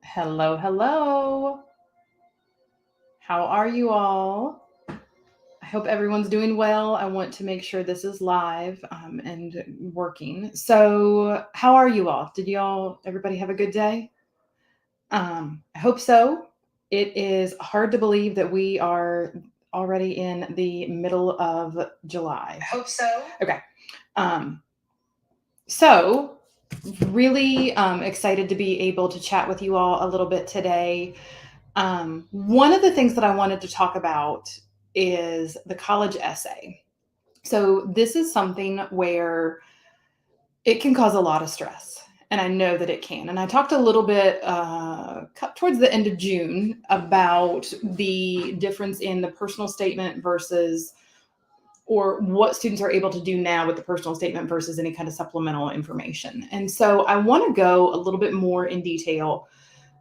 Hello, hello. How are you all? I hope everyone's doing well. I want to make sure this is live and working. So, how are you all? Everybody have a good day? I hope so. It is hard to believe that we are already in the middle of July. I hope so. Okay. Um, so, really excited to be able to chat with you all a little bit today. One of the things that I wanted to talk about is the college essay. So, this is something where it can cause a lot of stress. And I know that it can. And I talked a little bit towards the end of June about the difference in the personal statement versus, or what students are able to do now with the personal statement versus any kind of supplemental information. And so I want to go a little bit more in detail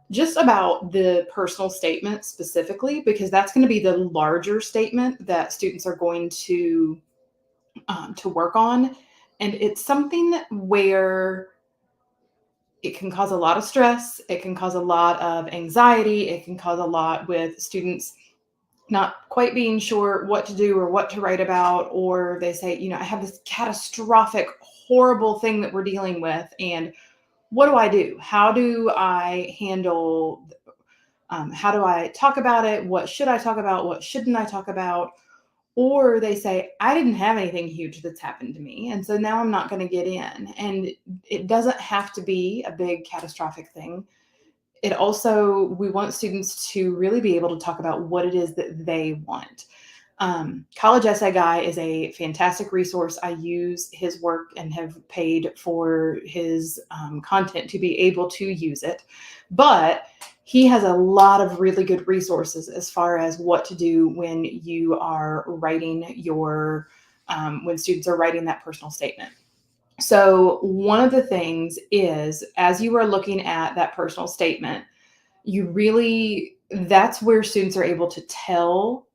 just about the personal statement specifically, because that's going to be the larger statement that students are going to work on. And it's something where it can cause a lot of stress. It can cause a lot of anxiety. It can cause a lot with students not quite being sure what to do or what to write about, or they say, I have this catastrophic, horrible thing that we're dealing with, and what do I do? How do I handle? How do I talk about it? What should I talk about? What shouldn't I talk about? Or they say, I didn't have anything huge that's happened to me, and so now I'm not going to get in. And it doesn't have to be a big catastrophic thing. We want students to really be able to talk about what it is that they want. College Essay Guy is a fantastic resource. I use his work and have paid for his content to be able to use it. But he has a lot of really good resources as far as what to do when you are writing when students are writing that personal statement. So one of the things is, as you are looking at that personal statement, that's where students are able to tell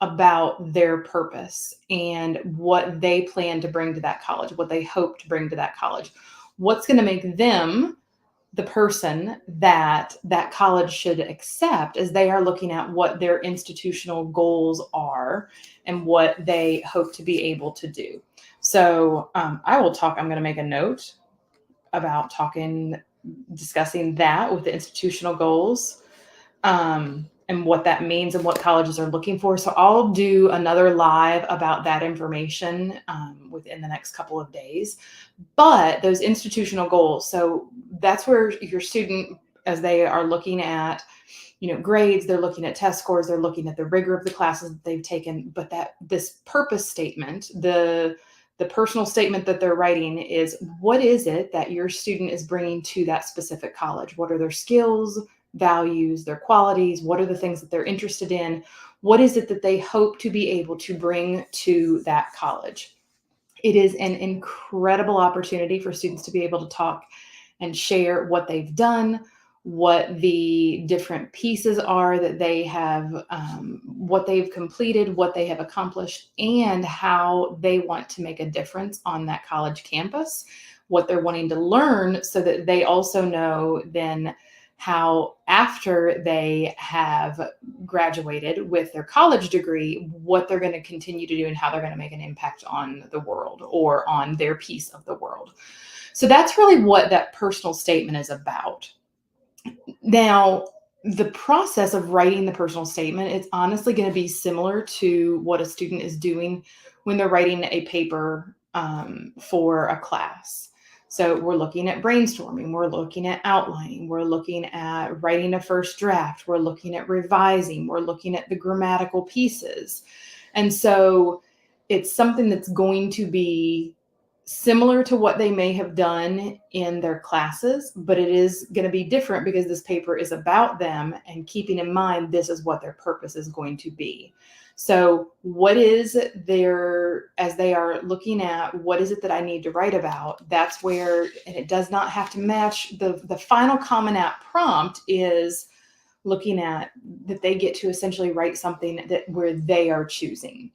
about their purpose and what they plan to bring to that college, what they hope to bring to that college, what's going to make them the person that college should accept, as they are looking at what their institutional goals are and what they hope to be able to do. So I'm going to make a note about discussing that with the institutional goals, and what that means and what colleges are looking for. So I'll do another live about that information within the next couple of days. But those institutional goals, so that's where your student, as they are looking at grades, they're looking at test scores, they're looking at the rigor of the classes that they've taken. But this purpose statement, the personal statement that they're writing, is what is it that your student is bringing to that specific college? What are their skills, values, their qualities? What are the things that they're interested in? What is it that they hope to be able to bring to that college? It is an incredible opportunity for students to be able to talk and share what they've done, what the different pieces are that they have, what they've completed, what they have accomplished, and how they want to make a difference on that college campus, what they're wanting to learn, so that they also know then how, after they have graduated with their college degree, what they're going to continue to do and how they're going to make an impact on the world or on their piece of the world. So that's really what that personal statement is about. Now, the process of writing the personal statement is honestly going to be similar to what a student is doing when they're writing a paper for a class. So we're looking at brainstorming, we're looking at outlining, we're looking at writing a first draft, we're looking at revising, we're looking at the grammatical pieces. And so it's something that's going to be similar to what they may have done in their classes, but it is going to be different because this paper is about them, and keeping in mind this is what their purpose is going to be. So what is as they are looking at what is it that I need to write about, that's where, and it does not have to match the final Common App prompt, is looking at that they get to essentially write something where they are choosing.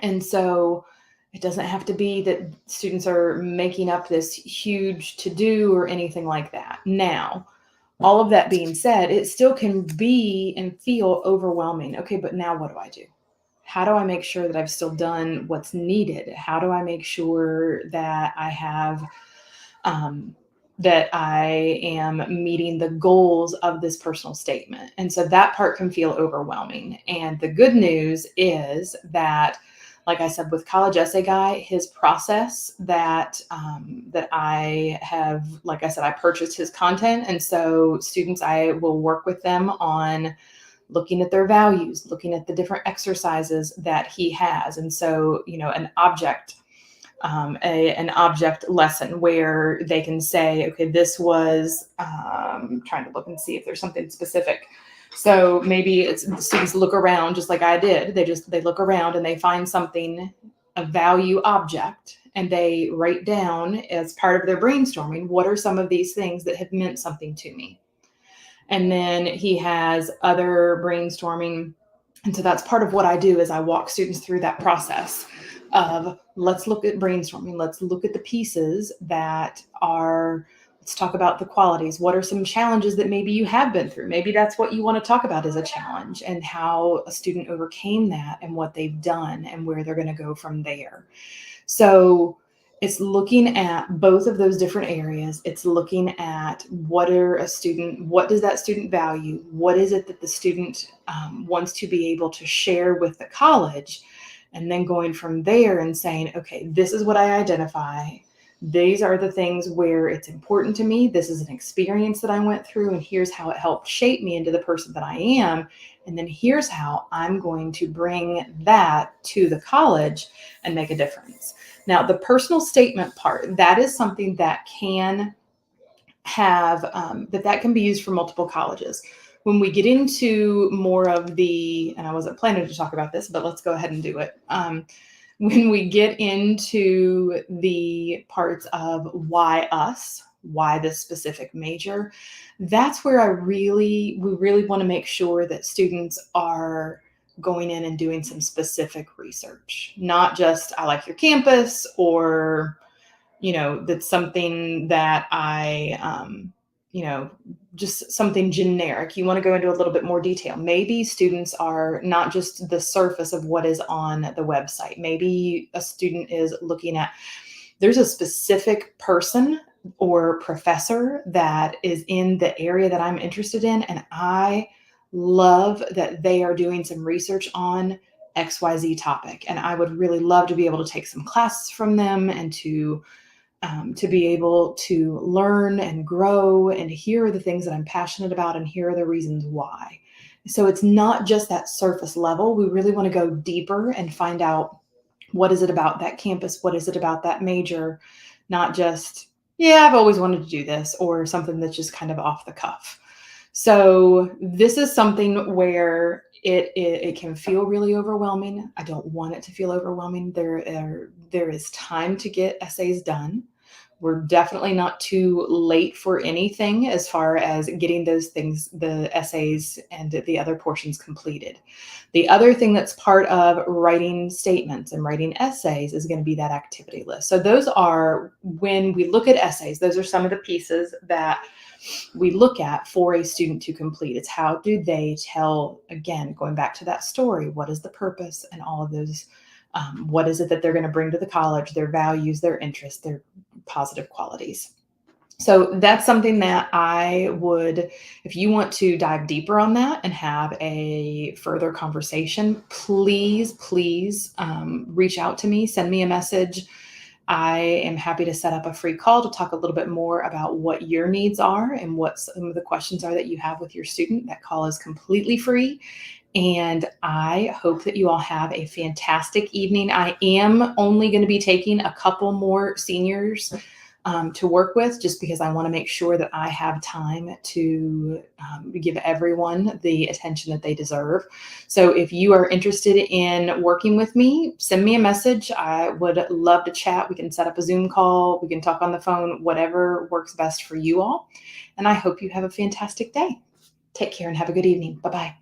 And so It doesn't have to be that students are making up this huge to-do or anything like that. Now, all of that being said, it still can be and feel overwhelming. Okay, but now what do I do? How do I make sure that I've still done what's needed? How do I make sure that I have that I am meeting the goals of this personal statement? And so that part can feel overwhelming. And the good news is that, like I said, with College Essay Guy, his process that I have, like I said, I purchased his content, and so students, I will work with them on looking at their values, looking at the different exercises that he has, and so an object lesson where they can say, okay, this was trying to look and see if there's something specific. So maybe it's the students look around just like I did. They look around and they find something, a value object, and they write down as part of their brainstorming, what are some of these things that have meant something to me? And then he has other brainstorming. And so that's part of what I do is I walk students through that process of, let's look at brainstorming. Let's look at the pieces that are, let's talk about the qualities. What are some challenges that maybe you have been through? Maybe that's what you want to talk about as a challenge, and how a student overcame that and what they've done and where they're going to go from there. So it's looking at both of those different areas. It's looking at what does that student value? What is it that the student wants to be able to share with the college? And then going from there and saying, okay, this is what I identify. These are the things where it's important to me. This is an experience that I went through, and here's how it helped shape me into the person that I am. And then here's how I'm going to bring that to the college and make a difference. Now, the personal statement part, that is something that can have, that can be used for multiple colleges. When we get into more of the, and I wasn't planning to talk about this, but let's go ahead and do it. When we get into the parts of why us, why this specific major, that's where we really want to make sure that students are going in and doing some specific research, not just, I like your campus, or, that's something that just something generic. You want to go into a little bit more detail. Maybe students are not just the surface of what is on the website. Maybe a student is looking at, there's a specific person or professor that is in the area that I'm interested in, and I love that they are doing some research on XYZ topic. And I would really love to be able to take some classes from them, and to be able to learn and grow, and here are the things that I'm passionate about, and here are the reasons why. So it's not just that surface level. We really want to go deeper and find out, what is it about that campus? What is it about that major? Not just, yeah, I've always wanted to do this, or something that's just kind of off the cuff. So this is something where it can feel really overwhelming. I don't want it to feel overwhelming. There is time to get essays done. We're definitely not too late for anything as far as getting those things, the essays and the other portions, completed. The other thing that's part of writing statements and writing essays is going to be that activity list. So those are, when we look at essays, those are some of the pieces that we look at for a student to complete. It's how do they tell, again, going back to that story, what is the purpose, and all of those, what is it that they're going to bring to the college, their values, their interests, their positive qualities. So that's something that I would, if you want to dive deeper on that and have a further conversation, please reach out to me, send me a message. I am happy to set up a free call to talk a little bit more about what your needs are and what some of the questions are that you have with your student. That call is completely free. And I hope that you all have a fantastic evening. I am only going to be taking a couple more seniors to work with, just because I want to make sure that I have time to give everyone the attention that they deserve. So if you are interested in working with me, send me a message. I would love to chat. We can set up a Zoom call. We can talk on the phone, whatever works best for you all. And I hope you have a fantastic day. Take care and have a good evening. Bye-bye.